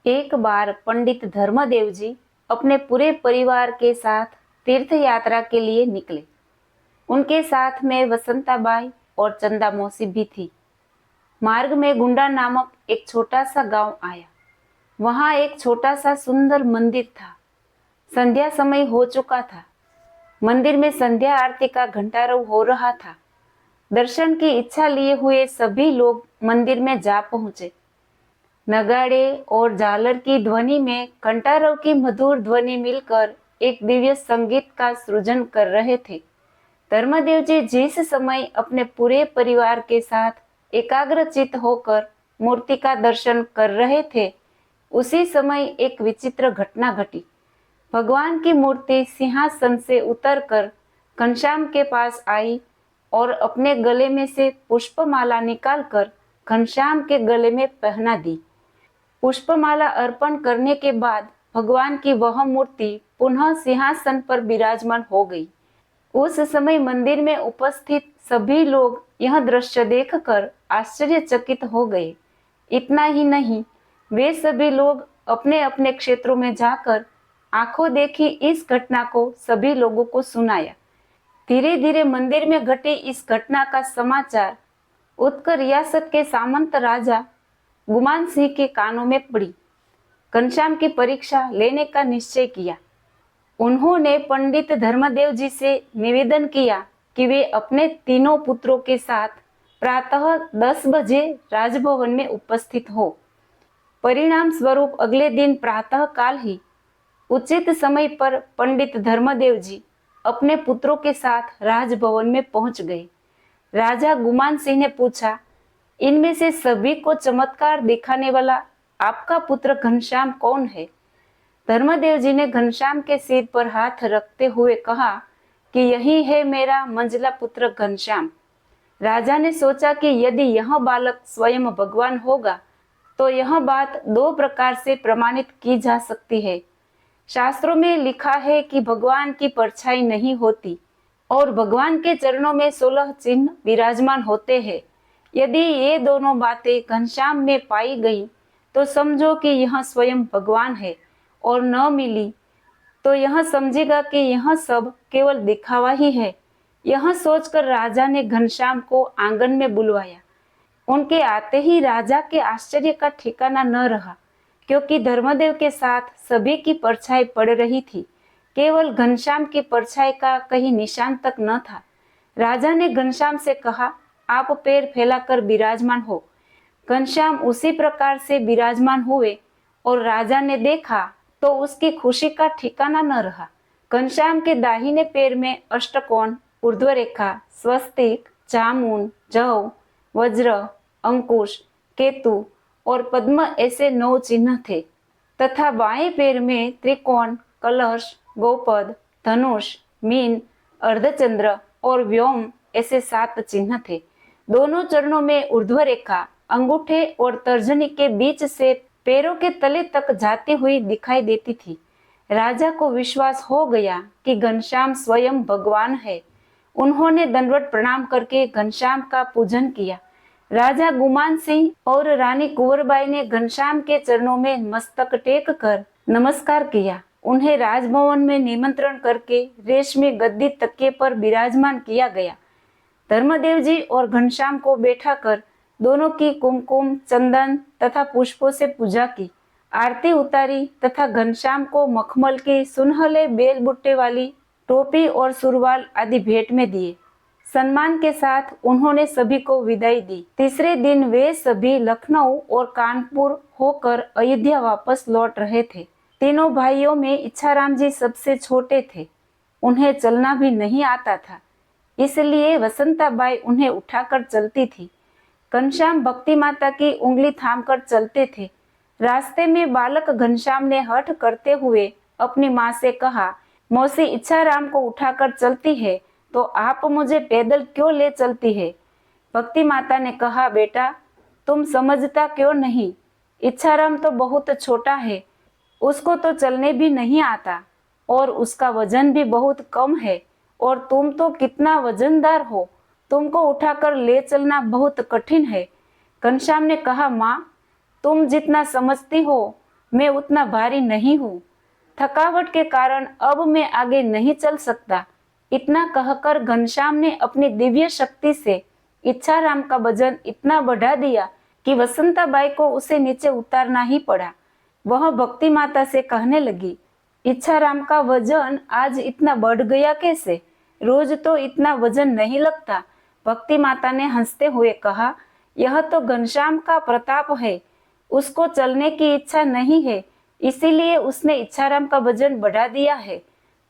एक बार पंडित धर्मदेव जी अपने पूरे परिवार के साथ तीर्थ यात्रा के लिए निकले। उनके साथ में वसंताबाई और चंदा मौसी भी थी। मार्ग में गुंडा नामक एक छोटा सा गांव आया। वहां एक छोटा सा सुंदर मंदिर था। संध्या समय हो चुका था। मंदिर में संध्या आरती का घंटारव हो रहा था। दर्शन की इच्छा लिए हुए सभी लोग मंदिर में जा पहुंचे। नगाड़े और झालर की ध्वनि में घंटारव की मधुर ध्वनि मिलकर एक दिव्य संगीत का सृजन कर रहे थे। धर्मदेव जी जिस समय अपने पूरे परिवार के साथ एकाग्रचित होकर मूर्ति का दर्शन कर रहे थे, उसी समय एक विचित्र घटना घटी। भगवान की मूर्ति सिंहासन से उतरकर घनश्याम के पास आई और अपने गले में से पुष्पमाला निकालकर घनश्याम के गले में पहना दी। पुष्पमाला अर्पण करने के बाद भगवान की वह मूर्ति पुनः सिंहासन पर विराजमान हो गई। उस समय मंदिर में उपस्थित सभी लोग यह दृश्य देखकर आश्चर्यचकित हो गए। इतना ही नहीं, वे सभी लोग अपने अपने क्षेत्रों में जाकर आंखों देखी इस घटना को सभी लोगों को सुनाया। धीरे धीरे मंदिर में घटी इस घटना का समाचार उत्तर रियासत के सामंत राजा गुमान सिंह के कानों में पड़ी। घनश्याम की परीक्षा लेने का निश्चय किया। उन्होंने पंडित धर्मदेव जी से निवेदन किया कि वे अपने तीनों पुत्रों के साथ प्रातः 10 बजे राजभवन में उपस्थित हो। परिणाम स्वरूप अगले दिन प्रातः काल ही उचित समय पर पंडित धर्मदेव जी अपने पुत्रों के साथ राजभवन में पहुंच गए। राजा गुमान सिंह ने पूछा, इनमें से सभी को चमत्कार दिखाने वाला आपका पुत्र घनश्याम कौन है? धर्मदेव जी ने घनश्याम के सिर पर हाथ रखते हुए कहा कि यही है मेरा मंझला पुत्र घनश्याम। राजा ने सोचा कि यदि यह बालक स्वयं भगवान होगा तो यह बात दो प्रकार से प्रमाणित की जा सकती है। शास्त्रों में लिखा है कि भगवान की परछाई नहीं होती और भगवान के चरणों में 16 चिन्ह विराजमान होते हैं। यदि ये दोनों बातें घनश्याम में पाई गई तो समझो कि यह स्वयं भगवान है, और न मिली तो यह समझेगा कि यह सब केवल दिखावा ही है। यह सोचकर राजा ने घनश्याम को आंगन में बुलवाया। उनके आते ही राजा के आश्चर्य का ठिकाना न रहा, क्योंकि धर्मदेव के साथ सभी की परछाई पड़ रही थी। केवल घनश्याम की परछाई का कहीं निशान तक न था। राजा ने घनश्याम से कहा, आप पैर फैलाकर विराजमान हो। घनश्याम उसी प्रकार से विराजमान हुए और राजा ने देखा तो उसकी खुशी का ठिकाना न रहा। घनश्याम के दाहिने पैर में अष्टकोण, ऊर्ध्वरेखा, स्वस्तिक, जामुन, जव, वज्र, अंकुश, केतु और पद्म ऐसे 9 चिन्ह थे तथा बाएं पैर में त्रिकोण, कलश, गोपद, धनुष, मीन, अर्धचंद्र और व्योम ऐसे 7 चिन्ह थे। दोनों चरणों में ऊर्ध्वरेखा अंगूठे और तर्जनी के बीच से पैरों के तले तक जाती हुई दिखाई देती थी। राजा को विश्वास हो गया कि घनश्याम स्वयं भगवान है। उन्होंने दंडवत प्रणाम करके घनश्याम का पूजन किया। राजा गुमान सिंह और रानी कुंवरबाई ने घनश्याम के चरणों में मस्तक टेक कर नमस्कार किया। उन्हें राजभवन में निमंत्रण करके रेशमी गद्दी तकिए पर विराजमान किया गया। धर्मदेव जी और घनश्याम को बैठाकर दोनों की कुमकुम, चंदन तथा पुष्पों से पूजा की, आरती उतारी तथा घनश्याम को मखमल की सुनहले बेल बुट्टे वाली टोपी और सुरवाल आदि भेंट में दिए। सम्मान के साथ उन्होंने सभी को विदाई दी। तीसरे दिन वे सभी लखनऊ और कानपुर होकर अयोध्या वापस लौट रहे थे। तीनों भाइयों में इच्छाराम जी सबसे छोटे थे। उन्हें चलना भी नहीं आता था, इसलिए वसंताबाई उन्हें उठाकर चलती थी। घनश्याम भक्ति माता की उंगली थामकर चलते थे। रास्ते में बालक घनश्याम ने हठ करते हुए अपनी माँ से कहा, मौसी इच्छाराम को उठाकर चलती है तो आप मुझे पैदल क्यों ले चलती है? भक्ति माता ने कहा, बेटा तुम समझता क्यों नहीं? इच्छाराम तो बहुत छोटा है, उसको तो चलने भी नहीं आता और उसका वजन भी बहुत कम है, और तुम तो कितना वजनदार हो, तुमको उठाकर ले चलना बहुत कठिन है। घनश्याम ने कहा, माँ तुम जितना समझती हो मैं उतना भारी नहीं हूँ। थकावट के कारण अब मैं आगे नहीं चल सकता। इतना कहकर घनश्याम ने अपनी दिव्य शक्ति से इच्छाराम का वजन इतना बढ़ा दिया कि वसंताबाई को उसे नीचे उतारना ही पड़ा। वह भक्ति माता से कहने लगी, इच्छाराम का वजन आज इतना बढ़ गया कैसे? रोज तो इतना वजन नहीं लगता। भक्ति माता ने हंसते हुए कहा, यह तो घनश्याम का प्रताप है। उसको चलने की इच्छा नहीं है, इसीलिए उसने इच्छाराम का वजन बढ़ा दिया है।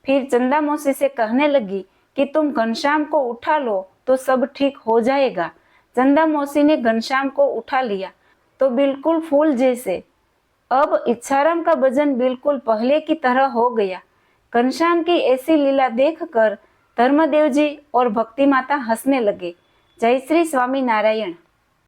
फिर चंदा मौसी से कहने लगी कि तुम घनश्याम को उठा लो तो सब ठीक हो जाएगा। चंदा मौसी ने घनश्याम को उठा लिया तो बिल्कुल फूल जैसे। अब इच्छाराम का वजन बिल्कुल पहले की तरह हो गया। घनश्याम की ऐसी लीला देखकर धर्मदेव जी और भक्ति माता हंसने लगे। जय श्री स्वामी नारायण।